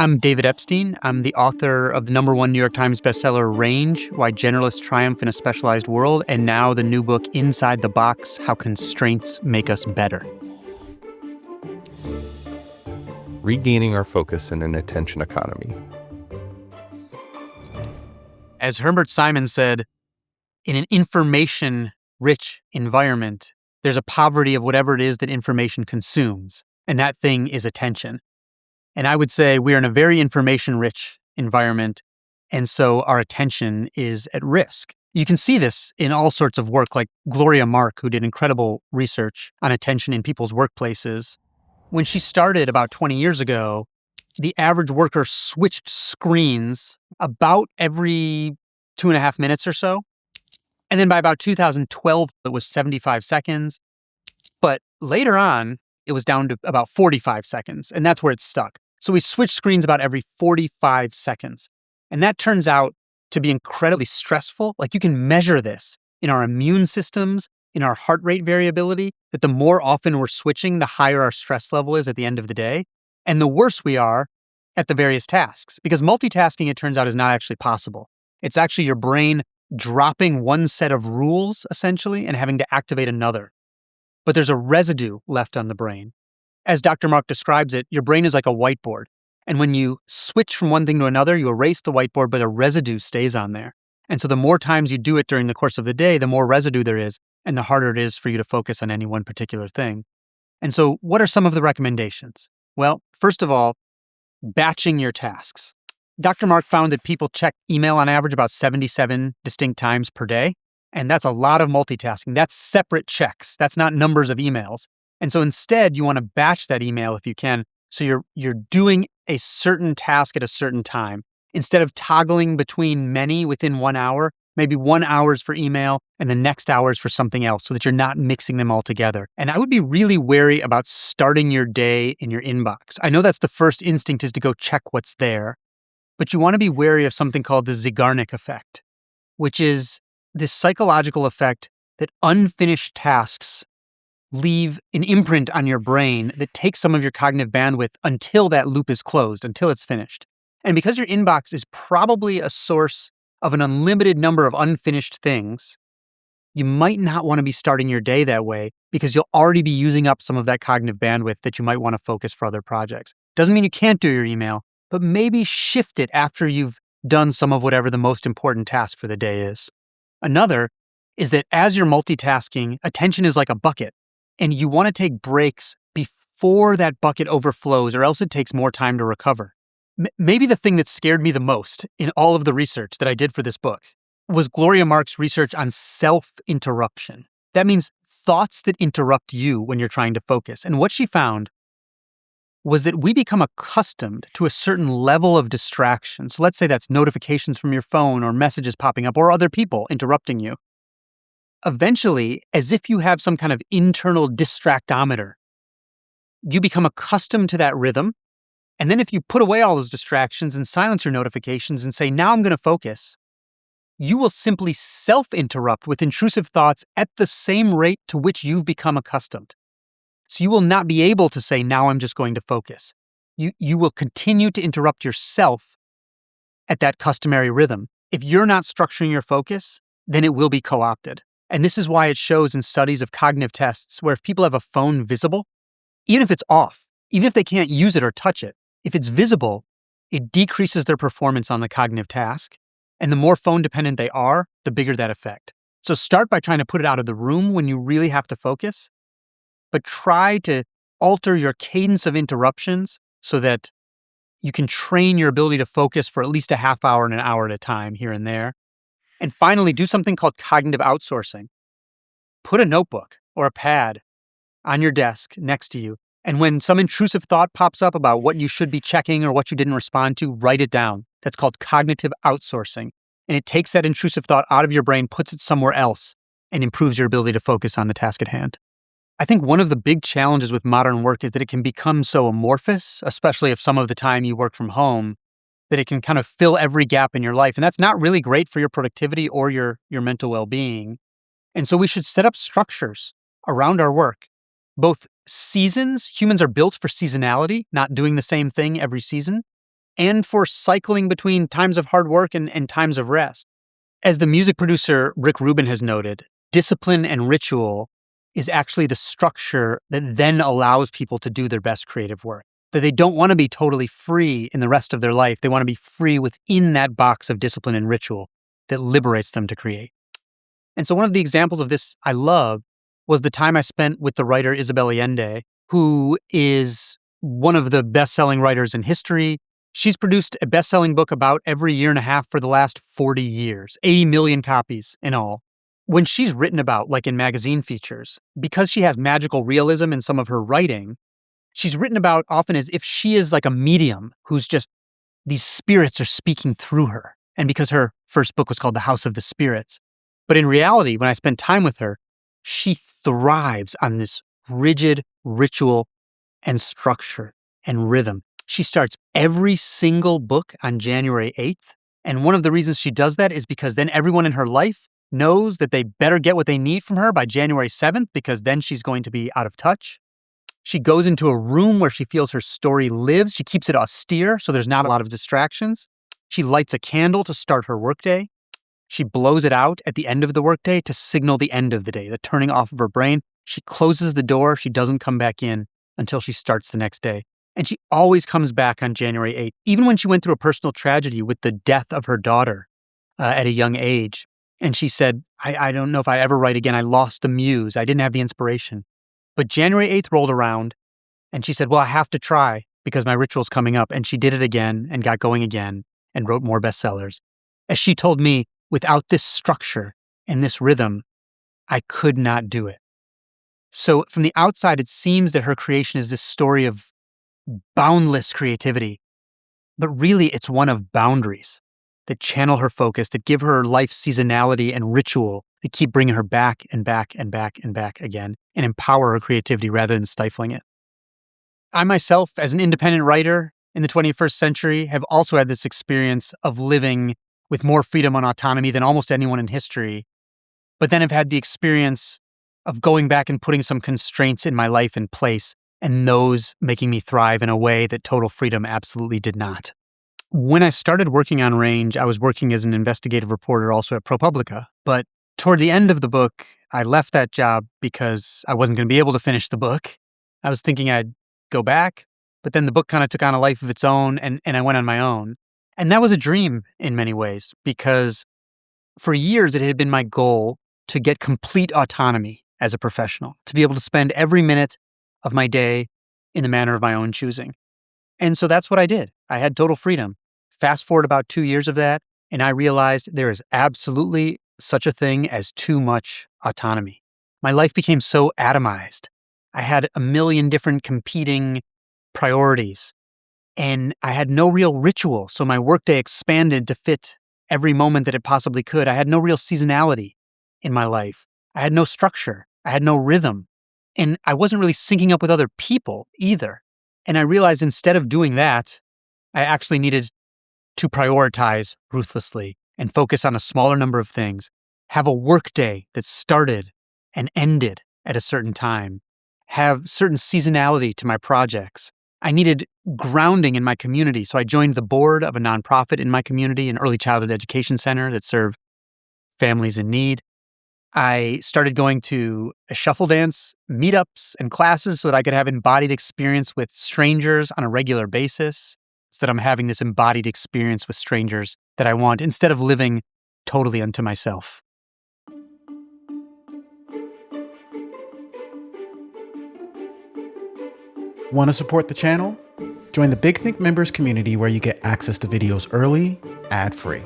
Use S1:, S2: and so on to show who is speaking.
S1: I'm David Epstein. I'm the author of the #1 New York Times bestseller Range, Why Generalists Triumph in a Specialized World, and now the new book Inside the Box, How Constraints Make Us Better.
S2: Regaining our focus in an attention economy.
S1: As Herbert Simon said, in an information-rich environment, there's a poverty of whatever it is that information consumes, and that thing is attention. And I would say we're in a very information-rich environment, and so our attention is at risk. You can see this in all sorts of work, like Gloria Mark, who did incredible research on attention in people's workplaces. When she started about 20 years ago, the average worker switched screens about every 2.5 minutes or so. And then by about 2012, it was 75 seconds. But later on, it was down to about 45 seconds, and that's where it's stuck. So we switch screens about every 45 seconds. And that turns out to be incredibly stressful. Like, you can measure this in our immune systems, in our heart rate variability, that the more often we're switching, the higher our stress level is at the end of the day. And the worse we are at the various tasks. Because multitasking, it turns out, is not actually possible. It's actually your brain dropping one set of rules, essentially, and having to activate another. But there's a residue left on the brain. As Dr. Mark describes it, your brain is like a whiteboard. And when you switch from one thing to another, you erase the whiteboard, but a residue stays on there. And so the more times you do it during the course of the day, the more residue there is, and the harder it is for you to focus on any one particular thing. And so what are some of the recommendations? Well, first of all, batching your tasks. Dr. Mark found that people check email on average about 77 distinct times per day. And that's a lot of multitasking. That's separate checks. That's not numbers of emails. And so instead, you want to batch that email if you can. So you're doing a certain task at a certain time. Instead of toggling between many within 1 hour, maybe 1 hour is for email and the next hour is for something else, so that you're not mixing them all together. And I would be really wary about starting your day in your inbox. I know that's the first instinct, is to go check what's there. But you want to be wary of something called the Zeigarnik effect, which is this psychological effect that unfinished tasks leave an imprint on your brain that takes some of your cognitive bandwidth until that loop is closed, until it's finished. And because your inbox is probably a source of an unlimited number of unfinished things, you might not want to be starting your day that way, because you'll already be using up some of that cognitive bandwidth that you might want to focus for other projects. Doesn't mean you can't do your email, but maybe shift it after you've done some of whatever the most important task for the day is. Another is that as you're multitasking, attention is like a bucket, and you want to take breaks before that bucket overflows, or else it takes more time to recover. Maybe the thing that scared me the most in all of the research that I did for this book was Gloria Mark's research on self-interruption. That means thoughts that interrupt you when you're trying to focus. And what she found was that we become accustomed to a certain level of distraction. So let's say that's notifications from your phone, or messages popping up, or other people interrupting you. Eventually, as if you have some kind of internal distractometer, you become accustomed to that rhythm. And then if you put away all those distractions and silence your notifications and say, now I'm going to focus, you will simply self-interrupt with intrusive thoughts at the same rate to which you've become accustomed. So you will not be able to say, now I'm just going to focus. You will continue to interrupt yourself at that customary rhythm. If you're not structuring your focus, then it will be co-opted. And this is why it shows in studies of cognitive tests where if people have a phone visible, even if it's off, even if they can't use it or touch it, if it's visible, it decreases their performance on the cognitive task. And the more phone dependent they are, the bigger that effect. So start by trying to put it out of the room when you really have to focus, but try to alter your cadence of interruptions so that you can train your ability to focus for at least a half hour and an hour at a time here and there. And finally, do something called cognitive outsourcing. Put a notebook or a pad on your desk next to you. And when some intrusive thought pops up about what you should be checking or what you didn't respond to, write it down. That's called cognitive outsourcing. And it takes that intrusive thought out of your brain, puts it somewhere else, and improves your ability to focus on the task at hand. I think one of the big challenges with modern work is that it can become so amorphous, especially if some of the time you work from home, that it can kind of fill every gap in your life. And that's not really great for your productivity or your mental well-being. And so we should set up structures around our work. Both seasons, humans are built for seasonality, not doing the same thing every season. and for cycling between times of hard work and times of rest. As the music producer Rick Rubin has noted, discipline and ritual is actually the structure that then allows people to do their best creative work. That they don't want to be totally free in the rest of their life. They want to be free within that box of discipline and ritual that liberates them to create. And so one of the examples of this I love was the time I spent with the writer Isabel Allende, who is one of the best-selling writers in history. She's produced a best-selling book about every year and a half for the last 40 years, 80 million copies in all. When she's written about, like in magazine features, because she has magical realism in some of her writing, she's written about often as if she is like a medium who's just, these spirits are speaking through her. And because her first book was called The House of the Spirits. But in reality, when I spend time with her, she thrives on this rigid ritual and structure and rhythm. She starts every single book on January 8th. And one of the reasons she does that is because then everyone in her life knows that they better get what they need from her by January 7th, because then she's going to be out of touch. She goes into a room where she feels her story lives. She keeps it austere, so there's not a lot of distractions. She lights a candle to start her workday. She blows it out at the end of the workday to signal the end of the day, the turning off of her brain. She closes the door. She doesn't come back in until she starts the next day. And she always comes back on January 8th, even when she went through a personal tragedy with the death of her daughter at a young age. And she said, I don't know if I ever write again. I lost the muse. I didn't have the inspiration. But January 8th rolled around, and she said, well, I have to try because my ritual's coming up. And she did it again and got going again and wrote more bestsellers. As she told me, without this structure and this rhythm, I could not do it. So from the outside, it seems that her creation is this story of boundless creativity, but really it's one of boundaries that channel her focus, that give her life seasonality and ritual, that keep bringing her back and back and back and back again, and empower her creativity rather than stifling it. I myself, as an independent writer in the 21st century, have also had this experience of living with more freedom and autonomy than almost anyone in history, but then have had the experience of going back and putting some constraints in my life in place, and those making me thrive in a way that total freedom absolutely did not. When I started working on Range, I was working as an investigative reporter also at ProPublica, but toward the end of the book, I left that job because I wasn't going to be able to finish the book. I was thinking I'd go back, but then the book kind of took on a life of its own, and I went on my own. And that was a dream in many ways, because for years it had been my goal to get complete autonomy as a professional, to be able to spend every minute of my day in the manner of my own choosing. And so that's what I did. I had total freedom. Fast forward about 2 years of that, and I realized there is absolutely such a thing as too much autonomy. My life became so atomized. I had a million different competing priorities, and I had no real ritual. So my workday expanded to fit every moment that it possibly could. I had no real seasonality in my life. I had no structure. I had no rhythm. And I wasn't really syncing up with other people either. And I realized instead of doing that, I actually needed to prioritize ruthlessly and focus on a smaller number of things, have a workday that started and ended at a certain time, have certain seasonality to my projects. I needed grounding in my community, so I joined the board of a nonprofit in my community, an early childhood education center that served families in need. I started going to shuffle dance meetups and classes so that I could have embodied experience with strangers on a regular basis, so that I'm having this embodied experience with strangers that I want instead of living totally unto myself.
S3: Want to support the channel? Join the Big Think members community where you get access to videos early, ad-free.